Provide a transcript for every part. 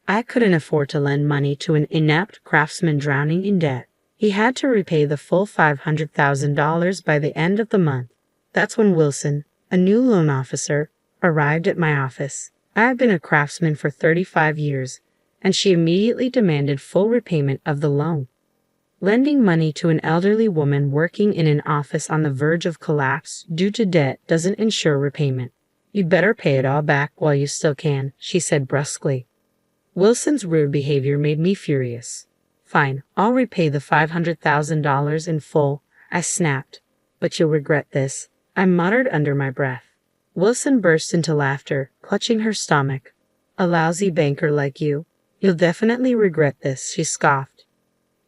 I couldn't afford to lend money to an inept craftsman drowning in debt. He had to repay the full $500,000 by the end of the month. That's when Wilson, a new loan officer, arrived at my office. I had been a craftsman for 35 years, and she immediately demanded full repayment of the loan. Lending money to an elderly woman working in an office on the verge of collapse due to debt doesn't ensure repayment. You'd better pay it all back while you still can, she said brusquely. Wilson's rude behavior made me furious. Fine, I'll repay the $500,000 in full, I snapped. But you'll regret this, I muttered under my breath. Wilson burst into laughter, clutching her stomach. A lousy banker like you. You'll definitely regret this, she scoffed.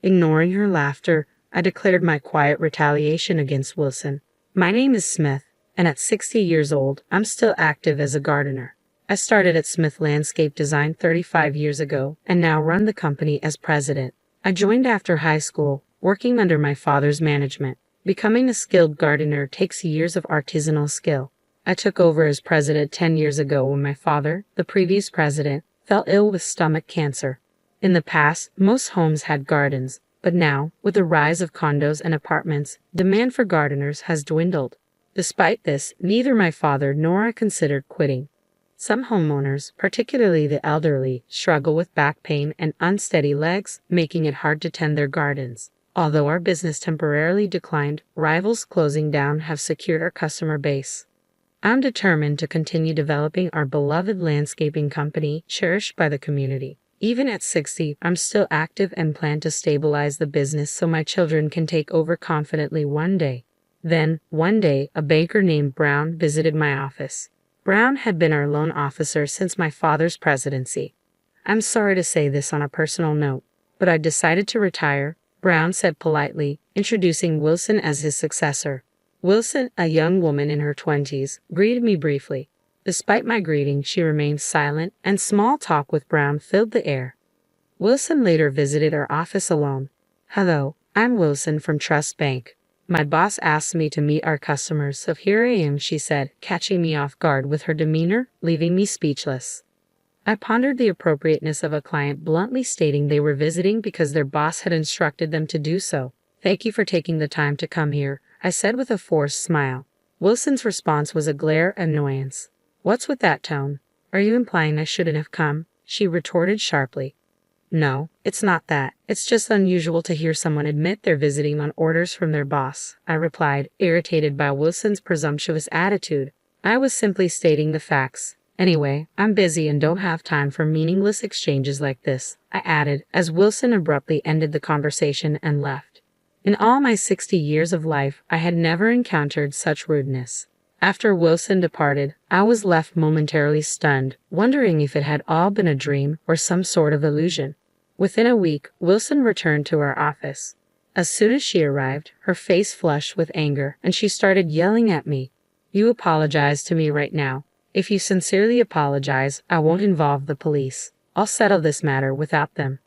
Ignoring her laughter, I declared my quiet retaliation against Wilson. My name is Smith, and at 60 years old, I'm still active as a gardener. I started at Smith Landscape Design 35 years ago, and now run the company as president. I joined after high school, working under my father's management. Becoming a skilled gardener takes years of artisanal skill. I took over as president 10 years ago when my father, the previous president, fell ill with stomach cancer. In the past, most homes had gardens, but now, with the rise of condos and apartments, demand for gardeners has dwindled. Despite this, neither my father nor I considered quitting. Some homeowners, particularly the elderly, struggle with back pain and unsteady legs, making it hard to tend their gardens. Although our business temporarily declined, rivals closing down have secured our customer base. I'm determined to continue developing our beloved landscaping company, cherished by the community. Even at 60, I'm still active and plan to stabilize the business so my children can take over confidently one day. Then, one day, a banker named Brown visited my office. Brown had been our loan officer since my father's presidency. I'm sorry to say this on a personal note, but I decided to retire, Brown said politely, introducing Wilson as his successor. Wilson, a young woman in her 20s, greeted me briefly. Despite my greeting, she remained silent, and small talk with Brown filled the air. Wilson later visited our office alone. Hello, I'm Wilson from Trust Bank. My boss asked me to meet our customers, so here I am, she said, catching me off guard with her demeanor, leaving me speechless. I pondered the appropriateness of a client bluntly stating they were visiting because their boss had instructed them to do so. Thank you for taking the time to come here, I said with a forced smile. Wilson's response was a glare of annoyance. What's with that tone? Are you implying I shouldn't have come? She retorted sharply. No, it's not that. It's just unusual to hear someone admit they're visiting on orders from their boss, I replied, irritated by Wilson's presumptuous attitude. I was simply stating the facts. Anyway, I'm busy and don't have time for meaningless exchanges like this, I added, as Wilson abruptly ended the conversation and left. In all my 60 years of life, I had never encountered such rudeness. After Wilson departed, I was left momentarily stunned, wondering if it had all been a dream or some sort of illusion. Within a week, Wilson returned to our office. As soon as she arrived, her face flushed with anger, and she started yelling at me. You apologize to me right now. If you sincerely apologize, I won't involve the police. I'll settle this matter without them.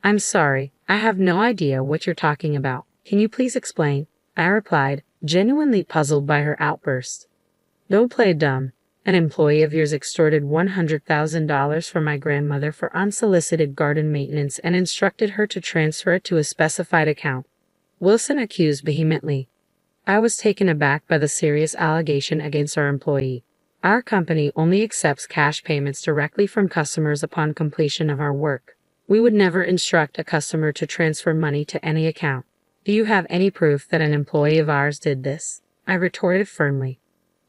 I'm sorry, I have no idea what you're talking about. Can you please explain? I replied, genuinely puzzled by her outburst. Don't play dumb. An employee of yours extorted $100,000 from my grandmother for unsolicited garden maintenance and instructed her to transfer it to a specified account. Wilson accused vehemently. I was taken aback by the serious allegation against our employee. Our company only accepts cash payments directly from customers upon completion of our work. We would never instruct a customer to transfer money to any account. Do you have any proof that an employee of ours did this? I retorted firmly.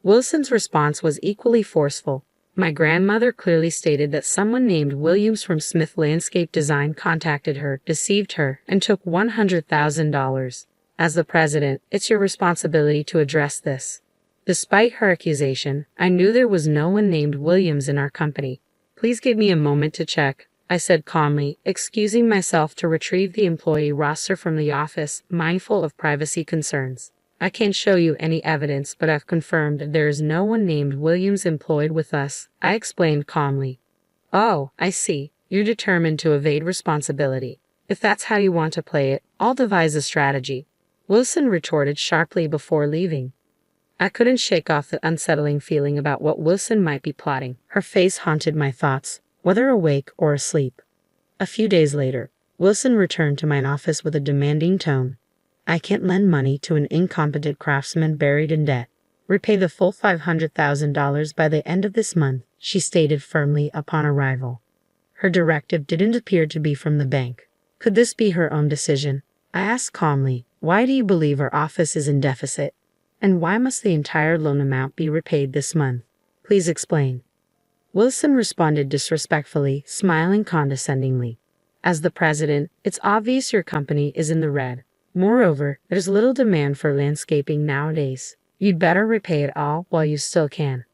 Wilson's response was equally forceful. My grandmother clearly stated that someone named Williams from Smith Landscape Design contacted her, deceived her, and took $100,000. As the president, it's your responsibility to address this. Despite her accusation, I knew there was no one named Williams in our company. Please give me a moment to check, I said calmly, excusing myself to retrieve the employee roster from the office, mindful of privacy concerns. I can't show you any evidence, but I've confirmed there is no one named Williams employed with us, I explained calmly. Oh, I see. You're determined to evade responsibility. If that's how you want to play it, I'll devise a strategy. Wilson retorted sharply before leaving. I couldn't shake off the unsettling feeling about what Wilson might be plotting. Her face haunted my thoughts. whether awake or asleep. A few days later, Wilson returned to my office with a demanding tone. I can't lend money to an incompetent craftsman buried in debt. Repay the full $500,000 by the end of this month, she stated firmly upon arrival. Her directive didn't appear to be from the bank. Could this be her own decision? I asked calmly, why do you believe our office is in deficit? And why must the entire loan amount be repaid this month? Please explain. Wilson responded disrespectfully, smiling condescendingly. As the president, it's obvious your company is in the red. Moreover, there's little demand for landscaping nowadays. You'd better repay it all while you still can.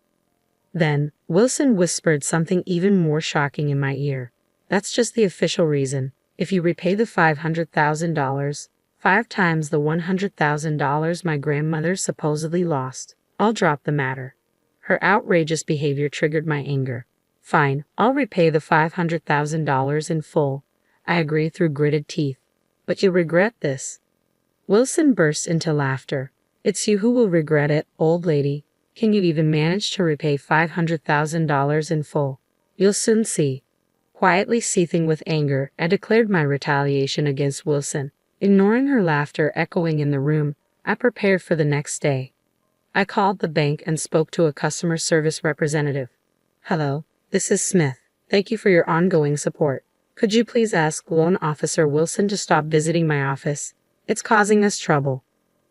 Then, Wilson whispered something even more shocking in my ear. That's just the official reason. If you repay the $500,000, 5 times the $100,000 my grandmother supposedly lost, I'll drop the matter. Her outrageous behavior triggered my anger. Fine, I'll repay the $500,000 in full. I agree through gritted teeth. But you'll regret this. Wilson burst into laughter. It's you who will regret it, old lady. Can you even manage to repay $500,000 in full? You'll soon see. Quietly seething with anger, I declared my retaliation against Wilson. Ignoring her laughter echoing in the room, I prepared for the next day. I called the bank and spoke to a customer service representative. Hello, this is Smith. Thank you for your ongoing support. Could you please ask Loan Officer Wilson to stop visiting my office? It's causing us trouble.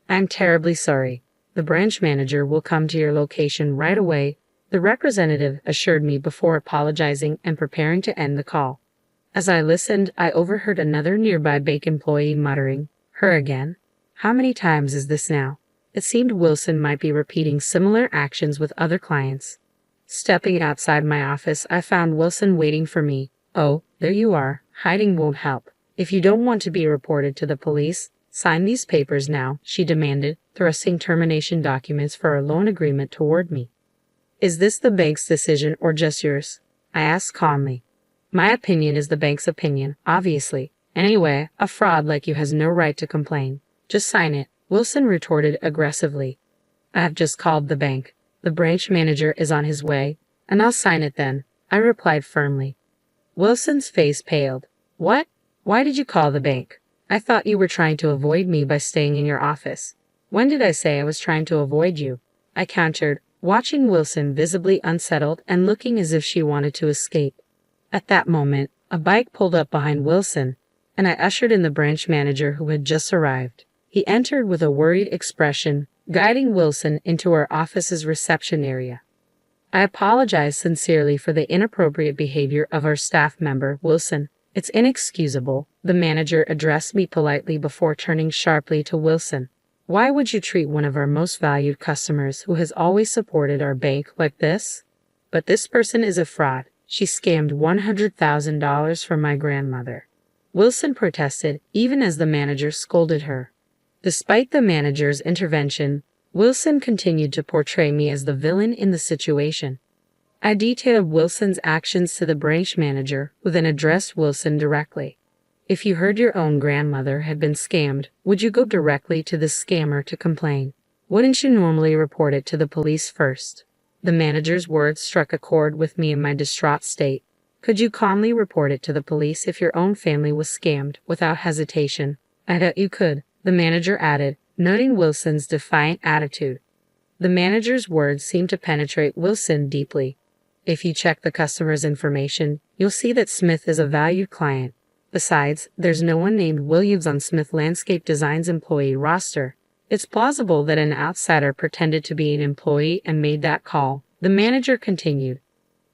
I'm terribly sorry. The branch manager will come to your location right away, the representative assured me before apologizing and preparing to end the call. As I listened, I overheard another nearby bank employee muttering, "Her again? How many times is this now?" It seemed Wilson might be repeating similar actions with other clients. Stepping outside my office, I found Wilson waiting for me. "Oh, there you are. Hiding won't help. If you don't want to be reported to the police, sign these papers now," she demanded, thrusting termination documents for a loan agreement toward me. "Is this the bank's decision or just yours?" I asked calmly. "My opinion is the bank's opinion, obviously. Anyway, a fraud like you has no right to complain. Just sign it," Wilson retorted aggressively. "I have just called the bank. The branch manager is on his way, and I'll sign it then," I replied firmly. Wilson's face paled. "What? Why did you call the bank? I thought you were trying to avoid me by staying in your office." "When did I say I was trying to avoid you?" I countered, watching Wilson visibly unsettled and looking as if she wanted to escape. At that moment, a bike pulled up behind Wilson, and I ushered in the branch manager who had just arrived. He entered with a worried expression, guiding Wilson into our office's reception area. I apologized sincerely for the inappropriate behavior of our staff member, Wilson. "It's inexcusable," the manager addressed me politely before turning sharply to Wilson. "Why would you treat one of our most valued customers who has always supported our bank like this? But this person is a fraud. She scammed $100,000 from my grandmother." Wilson protested, even as the manager scolded her. Despite the manager's intervention, Wilson continued to portray me as the villain in the situation. I detailed Wilson's actions to the branch manager, who then addressed Wilson directly. "If you heard your own grandmother had been scammed, would you go directly to the scammer to complain? Wouldn't you normally report it to the police first?" The manager's words struck a chord with me in my distraught state. "Could you calmly report it to the police if your own family was scammed without hesitation?" "I doubt you could," the manager added, noting Wilson's defiant attitude. The manager's words seemed to penetrate Wilson deeply. "If you check the customer's information, you'll see that Smith is a valued client. Besides, there's no one named Williams on Smith Landscape Design's employee roster. It's plausible that an outsider pretended to be an employee and made that call," the manager continued.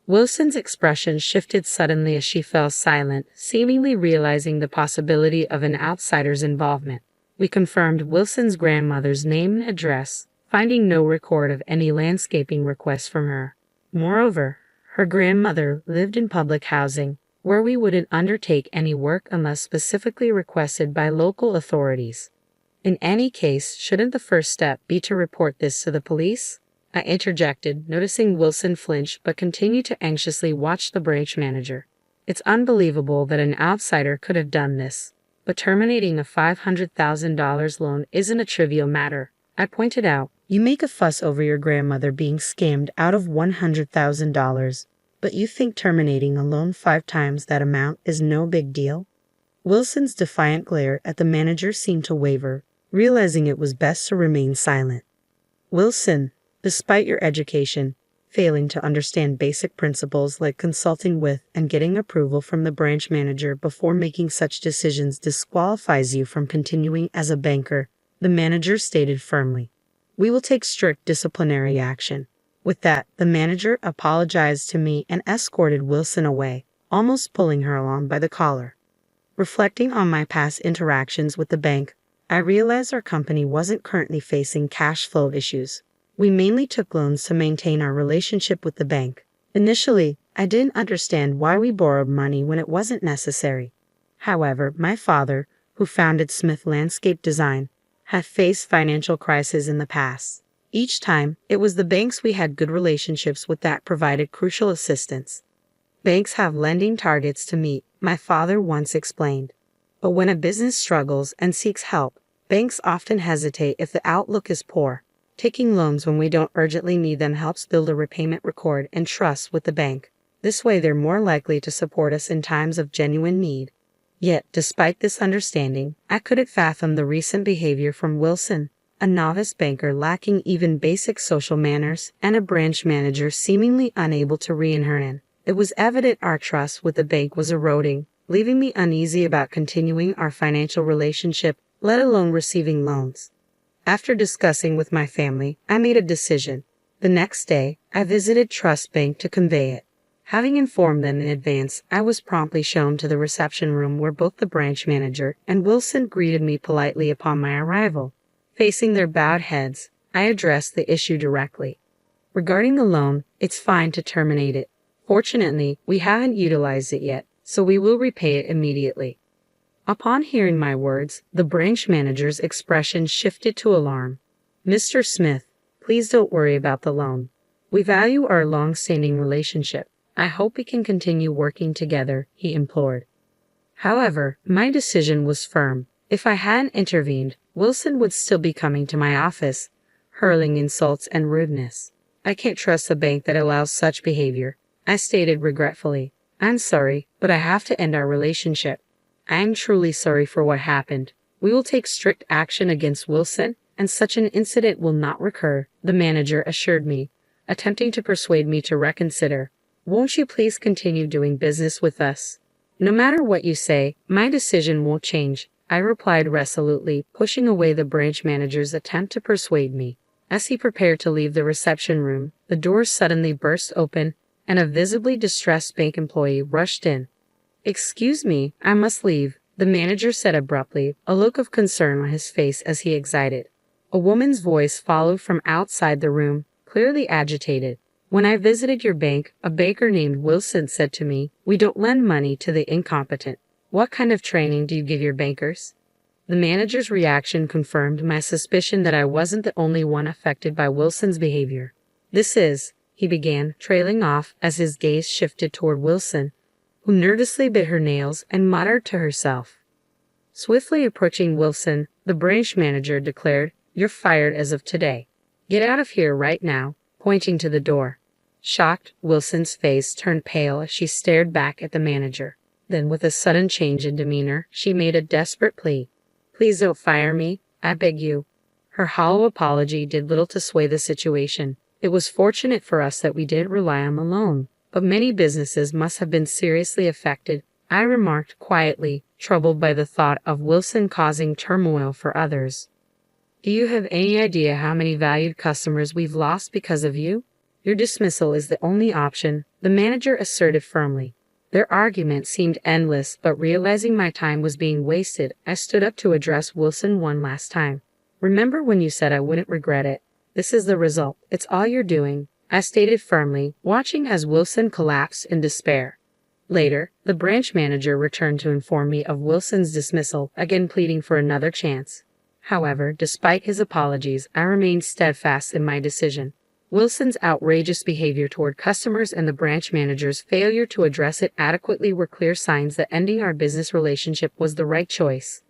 Wilson's expression shifted suddenly as she fell silent, seemingly realizing the possibility of an outsider's involvement. We confirmed Wilson's grandmother's name and address, finding no record of any landscaping requests from her. Moreover, her grandmother lived in public housing, where we wouldn't undertake any work unless specifically requested by local authorities. In any case, shouldn't the first step be to report this to the police? I interjected, noticing Wilson flinch but continued to anxiously watch the branch manager. It's unbelievable that an outsider could have done this, but terminating a $500,000 loan isn't a trivial matter, I pointed out. You make a fuss over your grandmother being scammed out of $100,000, But you think terminating a loan 5 times that amount is no big deal? Wilson's defiant glare at the manager seemed to waver, realizing it was best to remain silent. Wilson, despite your education, failing to understand basic principles like consulting with and getting approval from the branch manager before making such decisions disqualifies you from continuing as a banker, the manager stated firmly. We will take strict disciplinary action. With that, the manager apologized to me and escorted Wilson away, almost pulling her along by the collar. Reflecting on my past interactions with the bank, I realized our company wasn't currently facing cash flow issues. We mainly took loans to maintain our relationship with the bank. Initially, I didn't understand why we borrowed money when it wasn't necessary. However, my father, who founded Smith Landscape Design, had faced financial crises in the past. Each time, it was the banks we had good relationships with that provided crucial assistance. Banks have lending targets to meet, my father once explained. But when a business struggles and seeks help, banks often hesitate if the outlook is poor. Taking loans when we don't urgently need them helps build a repayment record and trust with the bank. This way they're more likely to support us in times of genuine need. Yet, despite this understanding, I couldn't fathom the recent behavior from Wilson, a novice banker lacking even basic social manners, and a branch manager seemingly unable to rein her in. It was evident our trust with the bank was eroding, leaving me uneasy about continuing our financial relationship, let alone receiving loans. After discussing with my family, I made a decision. The next day, I visited Trust Bank to convey it. Having informed them in advance, I was promptly shown to the reception room where both the branch manager and Wilson greeted me politely upon my arrival. Facing their bowed heads, I addressed the issue directly. Regarding the loan, it's fine to terminate it. Fortunately, we haven't utilized it yet, so we will repay it immediately. Upon hearing my words, the branch manager's expression shifted to alarm. Mr. Smith, please don't worry about the loan. We value our long-standing relationship. I hope we can continue working together, he implored. However, my decision was firm. If I hadn't intervened, Wilson would still be coming to my office, hurling insults and rudeness. I can't trust a bank that allows such behavior, I stated regretfully. I'm sorry, but I have to end our relationship. I am truly sorry for what happened. We will take strict action against Wilson, and such an incident will not recur, the manager assured me, attempting to persuade me to reconsider. Won't you please continue doing business with us? No matter what you say, my decision won't change, I replied resolutely, pushing away the branch manager's attempt to persuade me. As he prepared to leave the reception room, the door suddenly burst open, and a visibly distressed bank employee rushed in. Excuse me, I must leave, the manager said abruptly, a look of concern on his face as he exited. A woman's voice followed from outside the room, clearly agitated. When I visited your bank, a banker named Wilson said to me, we don't lend money to the incompetent. What kind of training do you give your bankers? The manager's reaction confirmed my suspicion that I wasn't the only one affected by Wilson's behavior. This is, he began, trailing off as his gaze shifted toward Wilson, who nervously bit her nails and muttered to herself. Swiftly approaching Wilson, the branch manager declared, you're fired as of today. Get out of here right now, pointing to the door. Shocked, Wilson's face turned pale as she stared back at the manager. Then, with a sudden change in demeanor, she made a desperate plea. Please don't fire me, I beg you. Her hollow apology did little to sway the situation. It was fortunate for us that we did rely on the loan, but many businesses must have been seriously affected, I remarked quietly, troubled by the thought of Wilson causing turmoil for others. Do you have any idea how many valued customers we've lost because of you? Your dismissal is the only option, the manager asserted firmly. Their argument seemed endless, but realizing my time was being wasted, I stood up to address Wilson one last time. Remember when you said I wouldn't regret it? This is the result. It's all you're doing, I stated firmly, watching as Wilson collapsed in despair. Later, the branch manager returned to inform me of Wilson's dismissal, again pleading for another chance. However, despite his apologies, I remained steadfast in my decision. Wilson's outrageous behavior toward customers and the branch manager's failure to address it adequately were clear signs that ending our business relationship was the right choice.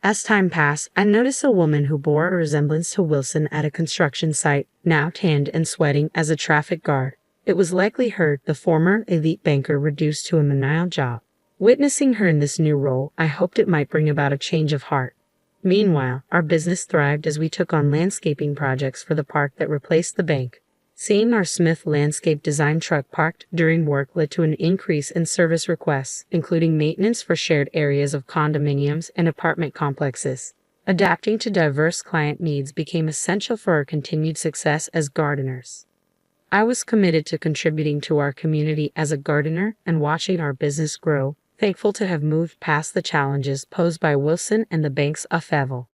As time passed, I noticed a woman who bore a resemblance to Wilson at a construction site, now tanned and sweating as a traffic guard. It was likely her, the former elite banker, reduced to a menial job. Witnessing her in this new role, I hoped it might bring about a change of heart. Meanwhile, our business thrived as we took on landscaping projects for the park that replaced the bank. Seeing our Smith landscape design truck parked during work led to an increase in service requests, including maintenance for shared areas of condominiums and apartment complexes. Adapting to diverse client needs became essential for our continued success as gardeners. I was committed to contributing to our community as a gardener and watching our business grow, thankful to have moved past the challenges posed by Wilson and the bank's upheaval.